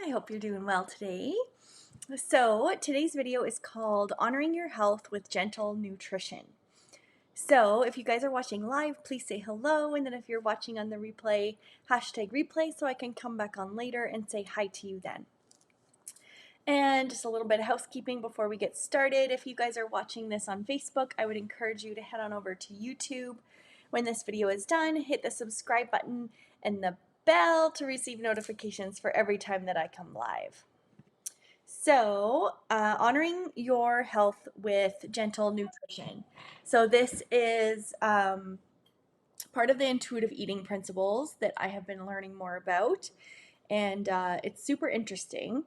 I hope you're doing well today. So today's video is called Honoring Your Health with Gentle Nutrition. So if you guys are watching live, please say hello, and then if you're watching on the replay, hashtag replay so I can come back on later and say hi to you then. And just a little bit of housekeeping before we get started. If you guys are watching this on Facebook, I would encourage you to head on over to YouTube. When this video is done, hit the subscribe button and the bell to receive notifications for every time that I come live. So, honoring your health with gentle nutrition. So this is part of the intuitive eating principles that I have been learning more about, and it's super interesting.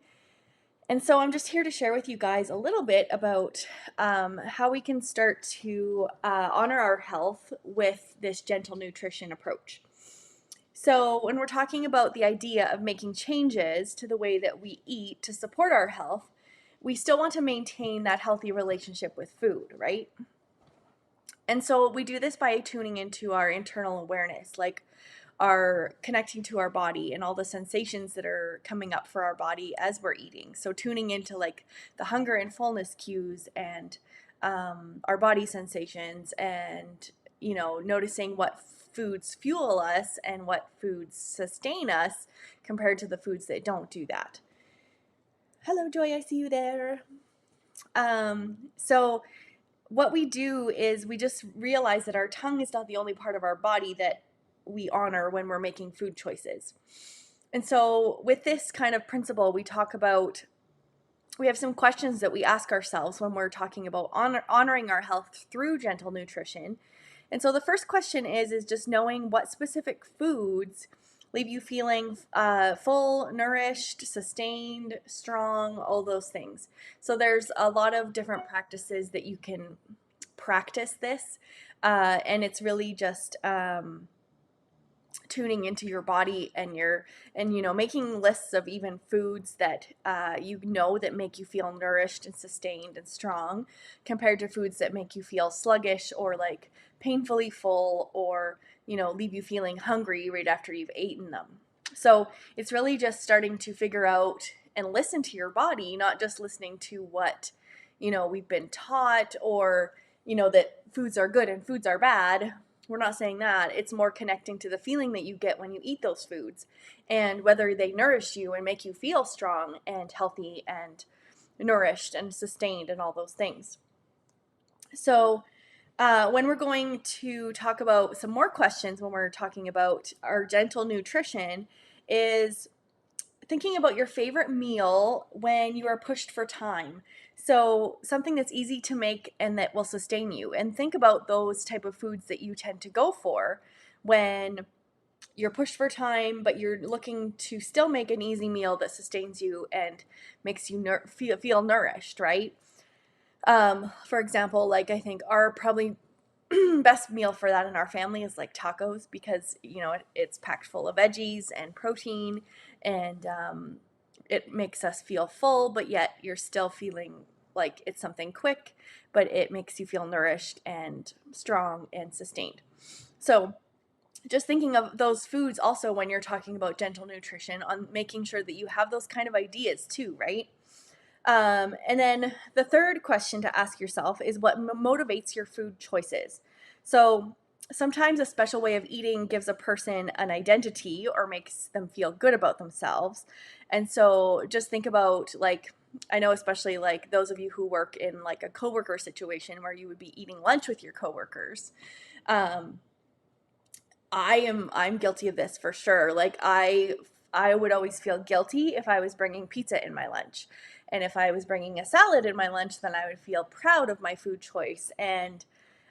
And so I'm just here to share with you guys a little bit about how we can start to honor our health with this gentle nutrition approach. So when we're talking about the idea of making changes to the way that we eat to support our health, we still want to maintain that healthy relationship with food, right? And so we do this by tuning into our internal awareness, like our connecting to our body and all the sensations that are coming up for our body as we're eating. So tuning into like the hunger and fullness cues and our body sensations, and noticing what foods fuel us and what foods sustain us compared to the foods that don't do that. Hello, Joy, I see you there. So what we do is we just realize that our tongue is not the only part of our body that we honor when we're making food choices. And so with this kind of principle, we have some questions that we ask ourselves when we're talking about honoring our health through gentle nutrition. And so the first question is just knowing what specific foods leave you feeling full, nourished, sustained, strong, all those things. So there's a lot of different practices that you can practice this, and it's really just tuning into your body and making lists of even foods that that make you feel nourished and sustained and strong, compared to foods that make you feel sluggish or like painfully full, or leave you feeling hungry right after you've eaten them. So it's really just starting to figure out and listen to your body, not just listening to what we've been taught, or that foods are good and foods are bad. We're not saying that. It's more connecting to the feeling that you get when you eat those foods, and whether they nourish you and make you feel strong and healthy and nourished and sustained and all those things. So when we're going to talk about some more questions when we're talking about our gentle nutrition, is thinking about your favorite meal when you are pushed for time. So something that's easy to make and that will sustain you. And think about those type of foods that you tend to go for when you're pushed for time, but you're looking to still make an easy meal that sustains you and makes you feel nourished, right? For example, like I think our probably best meal for that in our family is like tacos, because it's packed full of veggies and protein, and it makes us feel full, but yet you're still feeling like it's something quick, but it makes you feel nourished and strong and sustained. So just thinking of those foods also when you're talking about gentle nutrition, on making sure that you have those kind of ideas too, right? And then the third question to ask yourself is what motivates your food choices. So sometimes a special way of eating gives a person an identity or makes them feel good about themselves. And so just think about, like, I know especially like those of you who work in like a coworker situation where you would be eating lunch with your coworkers. I'm guilty of this for sure. Like I would always feel guilty if I was bringing pizza in my lunch. And if I was bringing a salad in my lunch, then I would feel proud of my food choice. And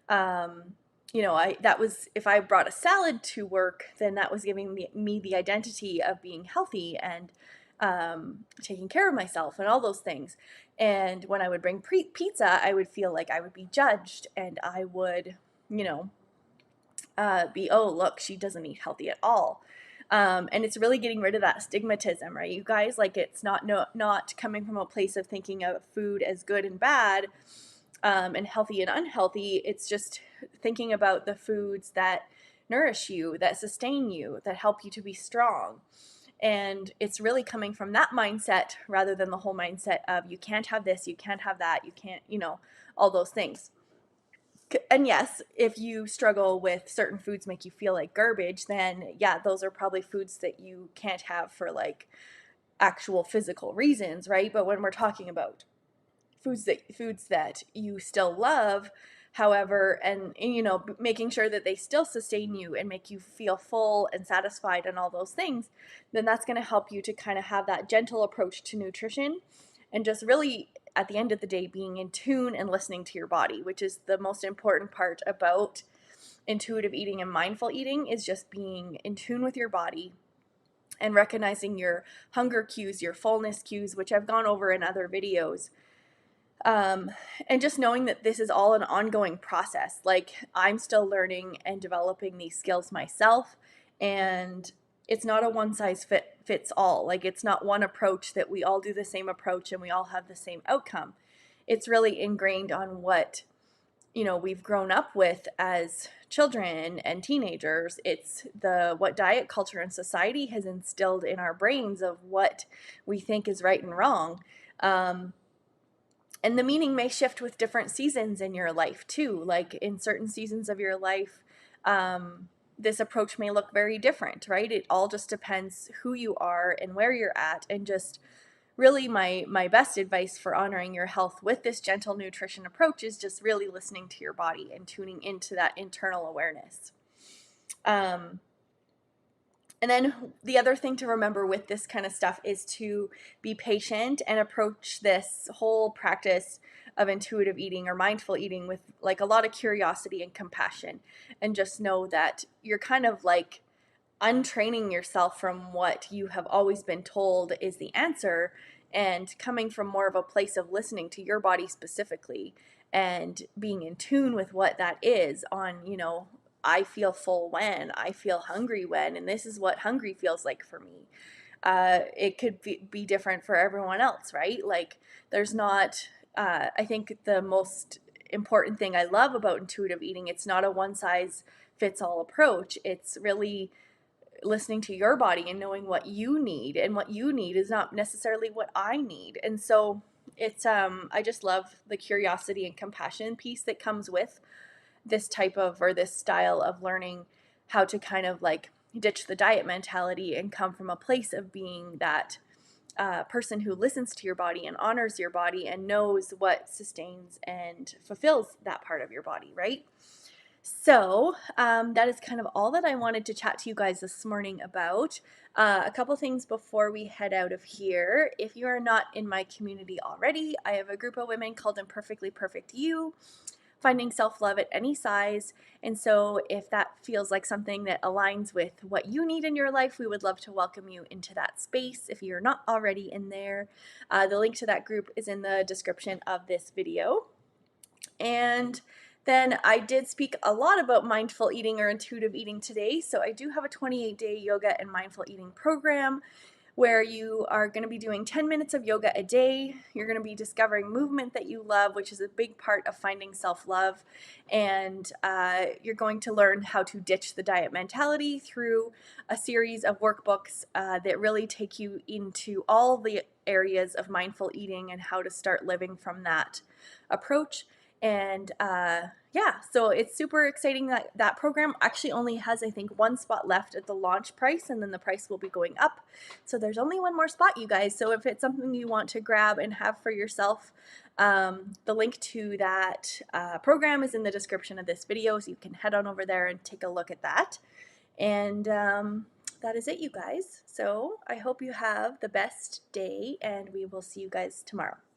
if I brought a salad to work, then that was giving me the identity of being healthy and taking care of myself and all those things. And when I would bring pizza, I would feel like I would be judged, and I would, oh, look, she doesn't eat healthy at all. And it's really getting rid of that stigmatism, right, you guys? Like, it's not coming from a place of thinking of food as good and bad, and healthy and unhealthy. It's just thinking about the foods that nourish you, that sustain you, that help you to be strong. And it's really coming from that mindset rather than the whole mindset of you can't have this, you can't have that, you can't, all those things. And yes, if you struggle with certain foods make you feel like garbage, then yeah, those are probably foods that you can't have for like actual physical reasons, right? But when we're talking about foods that you still love, however, and making sure that they still sustain you and make you feel full and satisfied and all those things, then that's going to help you to kind of have that gentle approach to nutrition, and just really at the end of the day being in tune and listening to your body, which is the most important part about intuitive eating and mindful eating, is just being in tune with your body and recognizing your hunger cues, your fullness cues, which I've gone over in other videos. Um, and just knowing that this is all an ongoing process. Like, I'm still learning and developing these skills myself, and it's not a one size fits all. Like, it's not one approach that we all do the same approach and we all have the same outcome. It's really ingrained on what we've grown up with as children and teenagers. It's what diet culture and society has instilled in our brains of what we think is right and wrong. And the meaning may shift with different seasons in your life too. Like, in certain seasons of your life, this approach may look very different, right? It all just depends who you are and where you're at. And just really, my best advice for honoring your health with this gentle nutrition approach is just really listening to your body and tuning into that internal awareness. And then the other thing to remember with this kind of stuff is to be patient and approach this whole practice of intuitive eating or mindful eating with like a lot of curiosity and compassion. And just know that you're kind of like untraining yourself from what you have always been told is the answer, and coming from more of a place of listening to your body specifically and being in tune with what that is on, I feel full when, I feel hungry when, and this is what hungry feels like for me. It could be different for everyone else, right? Like, there's not, I think the most important thing I love about intuitive eating, it's not a one size fits all approach. It's really listening to your body and knowing what you need, and what you need is not necessarily what I need. And so it's I just love the curiosity and compassion piece that comes with this type of, or this style of learning how to kind of like ditch the diet mentality and come from a place of being that person who listens to your body and honors your body and knows what sustains and fulfills that part of your body, right? So that is kind of all that I wanted to chat to you guys this morning about. A couple things before we head out of here. If you are not in my community already, I have a group of women called Imperfectly Perfect You, finding self-love at any size. And so if that feels like something that aligns with what you need in your life, we would love to welcome you into that space if you're not already in there. The link to that group is in the description of this video. And then I did speak a lot about mindful eating or intuitive eating today. So I do have a 28-day yoga and mindful eating program where you are going to be doing 10 minutes of yoga a day. You're going to be discovering movement that you love, which is a big part of finding self-love. And you're going to learn how to ditch the diet mentality through a series of workbooks that really take you into all the areas of mindful eating and how to start living from that approach. And yeah, so it's super exciting that that program actually only has, I think, one spot left at the launch price, and then the price will be going up. So there's only one more spot, you guys. So if it's something you want to grab and have for yourself, the link to that program is in the description of this video, so you can head on over there and take a look at that. And that is it, you guys. So I hope you have the best day, and we will see you guys tomorrow.